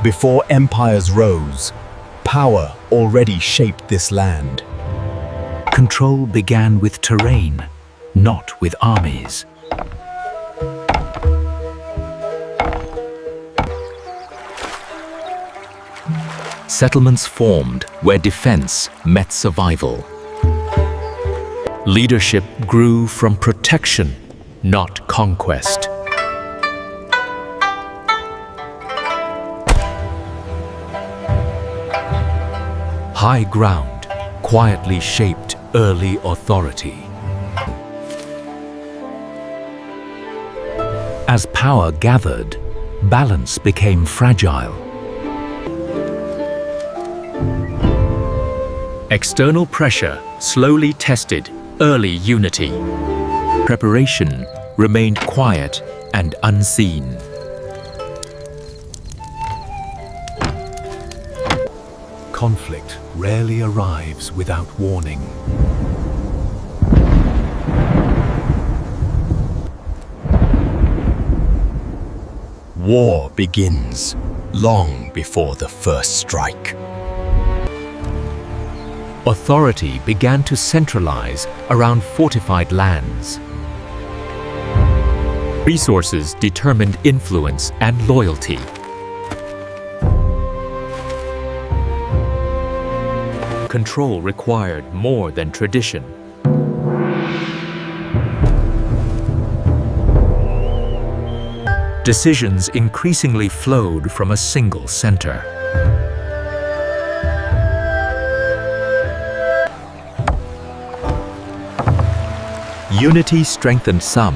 Before empires rose, power already shaped this land. Control began with terrain, not with armies. Settlements formed where defense met survival. Leadership grew from protection, not conquest. High ground quietly shaped early authority. As power gathered, balance became fragile. External pressure slowly tested early unity. Preparation remained quiet and unseen. Conflict rarely arrives without warning. War begins long before the first strike. Authority began to centralize around fortified lands. Resources determined influence and loyalty. Control required more than tradition. Decisions increasingly flowed from a single center. Unity strengthened some,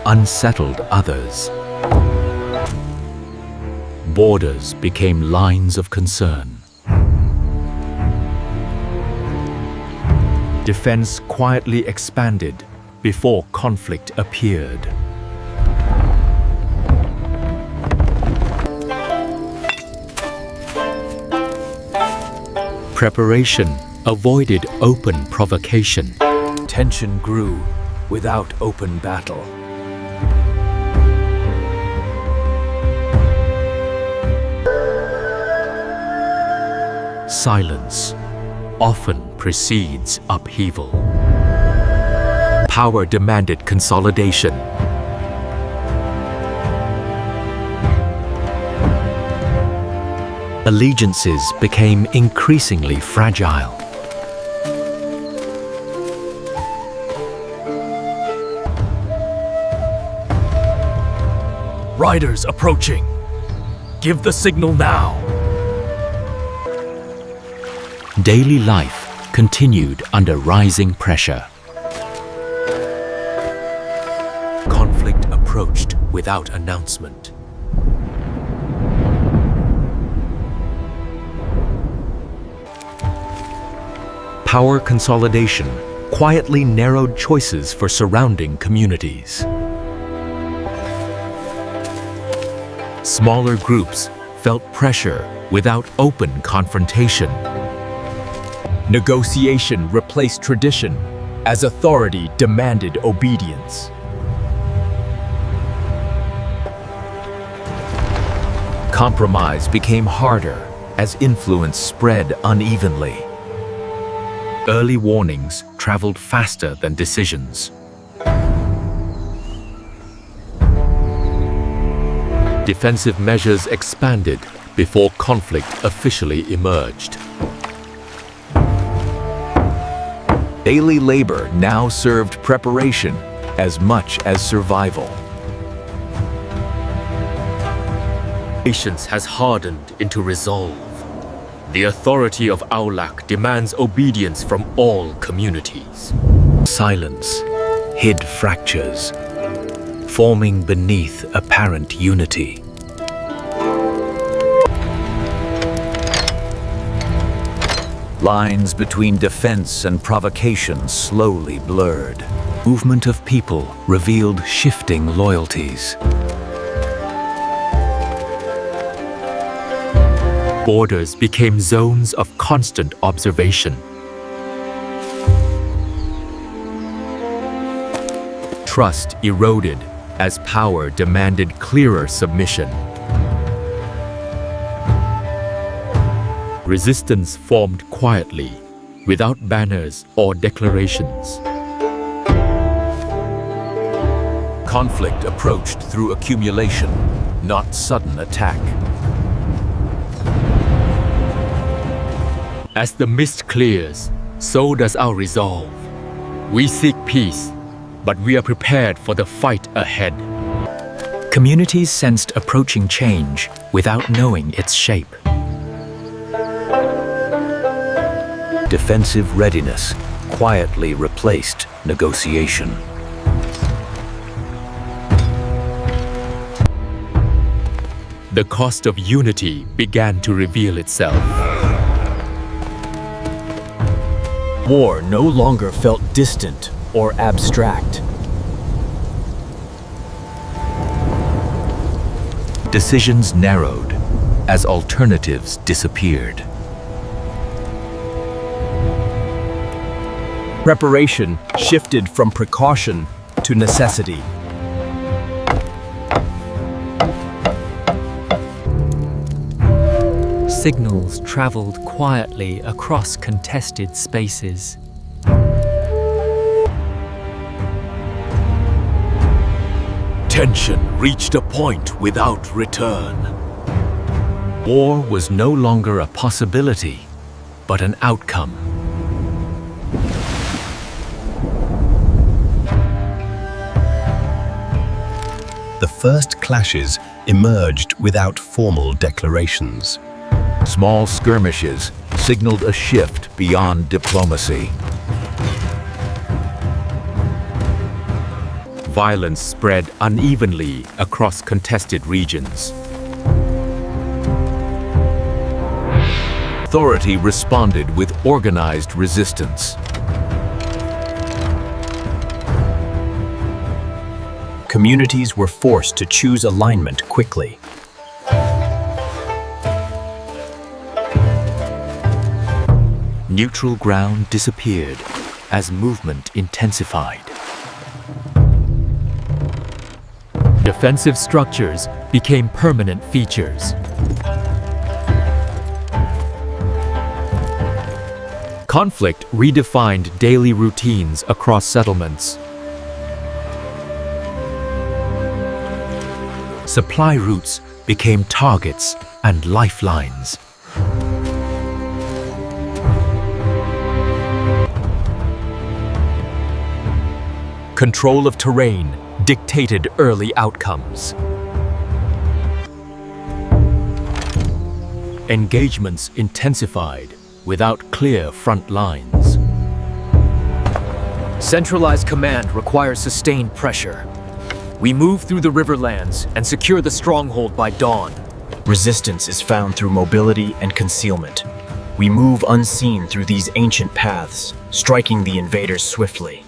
unsettled others. Borders became lines of concern. Defense quietly expanded before conflict appeared. Preparation avoided open provocation. Tension grew without open battle. Silence often precedes upheaval. Power demanded consolidation. Allegiances became increasingly fragile. Riders approaching. Give the signal now. Daily life continued under rising pressure. Conflict approached without announcement. Power consolidation quietly narrowed choices for surrounding communities. Smaller groups felt pressure without open confrontation. Negotiation replaced tradition as authority demanded obedience. Compromise became harder as influence spread unevenly. Early warnings traveled faster than decisions. Defensive measures expanded before conflict officially emerged. Daily labor now served preparation as much as survival. Patience has hardened into resolve. The authority of Au Lac demands obedience from all communities. Silence hid fractures, forming beneath apparent unity. Lines between defense and provocation slowly blurred. Movement of people revealed shifting loyalties. Borders became zones of constant observation. Trust eroded as power demanded clearer submission. Resistance formed quietly, without banners or declarations. Conflict approached through accumulation, not sudden attack. As the mist clears, so does our resolve. We seek peace, but we are prepared for the fight ahead. Communities sensed approaching change without knowing its shape. Defensive readiness quietly replaced negotiation. The cost of unity began to reveal itself. War no longer felt distant or abstract. Decisions narrowed as alternatives disappeared. Preparation shifted from precaution to necessity. Signals traveled quietly across contested spaces. Tension reached a point without return. War was no longer a possibility, but an outcome. The first clashes emerged without formal declarations. Small skirmishes signaled a shift beyond diplomacy. Violence spread unevenly across contested regions. Authority responded with organized resistance. Communities were forced to choose alignment quickly. Neutral ground disappeared as movement intensified. Defensive structures became permanent features. Conflict redefined daily routines across settlements. Supply routes became targets and lifelines. Control of terrain dictated early outcomes. Engagements intensified without clear front lines. Centralized command requires sustained pressure. We move through the riverlands and secure the stronghold by dawn. Resistance is found through mobility and concealment. We move unseen through these ancient paths, striking the invaders swiftly.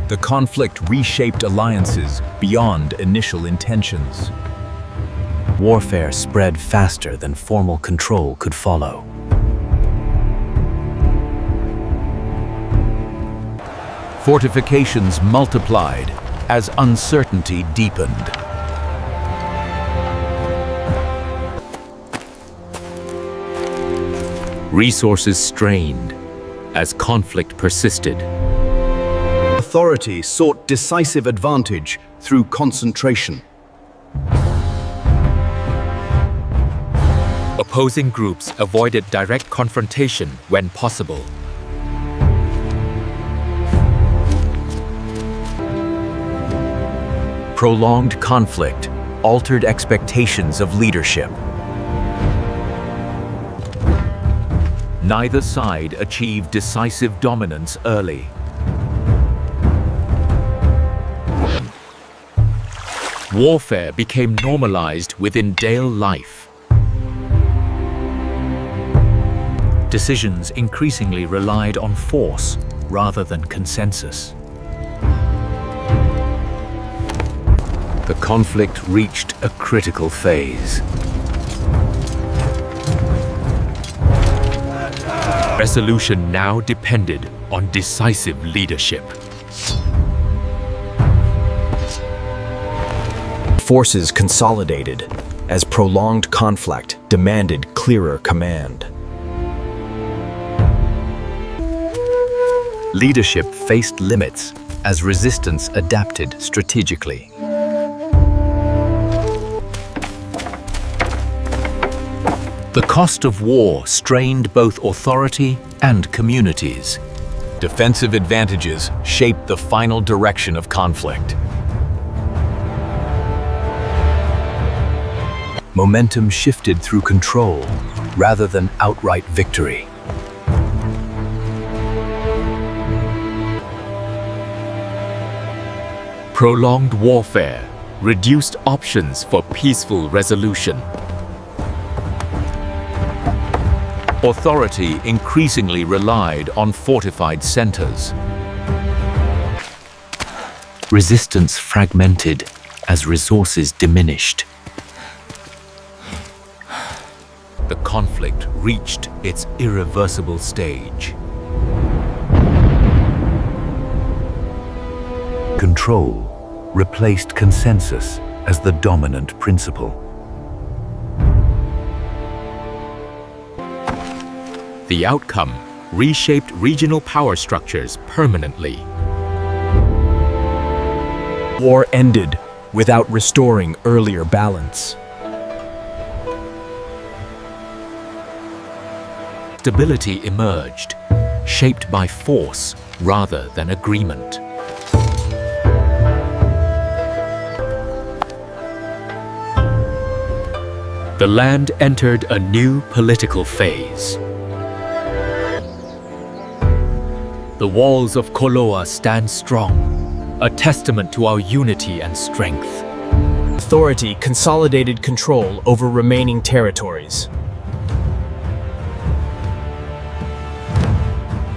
The conflict reshaped alliances beyond initial intentions. Warfare spread faster than formal control could follow. Fortifications multiplied as uncertainty deepened. Resources strained as conflict persisted. Authority sought decisive advantage through concentration. Opposing groups avoided direct confrontation when possible. Prolonged conflict altered expectations of leadership. Neither side achieved decisive dominance early. Warfare became normalized within daily life. Decisions increasingly relied on force rather than consensus. The conflict reached a critical phase. Resolution now depended on decisive leadership. Forces consolidated as prolonged conflict demanded clearer command. Leadership faced limits as resistance adapted strategically. The cost of war strained both authority and communities. Defensive advantages shaped the final direction of conflict. Momentum shifted through control rather than outright victory. Prolonged warfare reduced options for peaceful resolution. Authority increasingly relied on fortified centers. Resistance fragmented as resources diminished. The conflict reached its irreversible stage. Control replaced consensus as the dominant principle. The outcome reshaped regional power structures permanently. War ended without restoring earlier balance. Stability emerged, shaped by force rather than agreement. The land entered a new political phase. The walls of Koloa stand strong, a testament to our unity and strength. Authority consolidated control over remaining territories.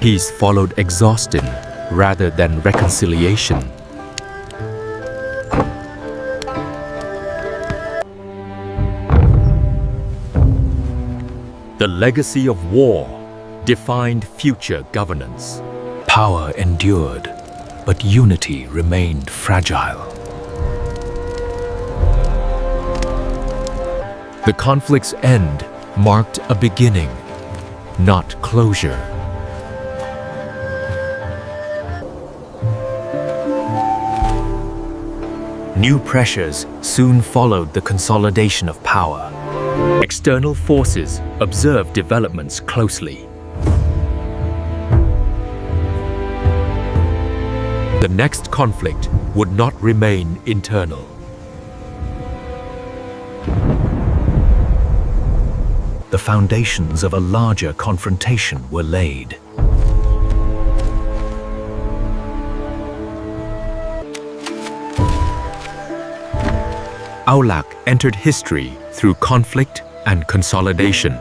Peace followed exhaustion rather than reconciliation. The legacy of war defined future governance. Power endured, but unity remained fragile. The conflict's end marked a beginning, not closure. New pressures soon followed the consolidation of power. External forces observed developments closely. The next conflict would not remain internal. The foundations of a larger confrontation were laid. Au Lac entered history through conflict and consolidation.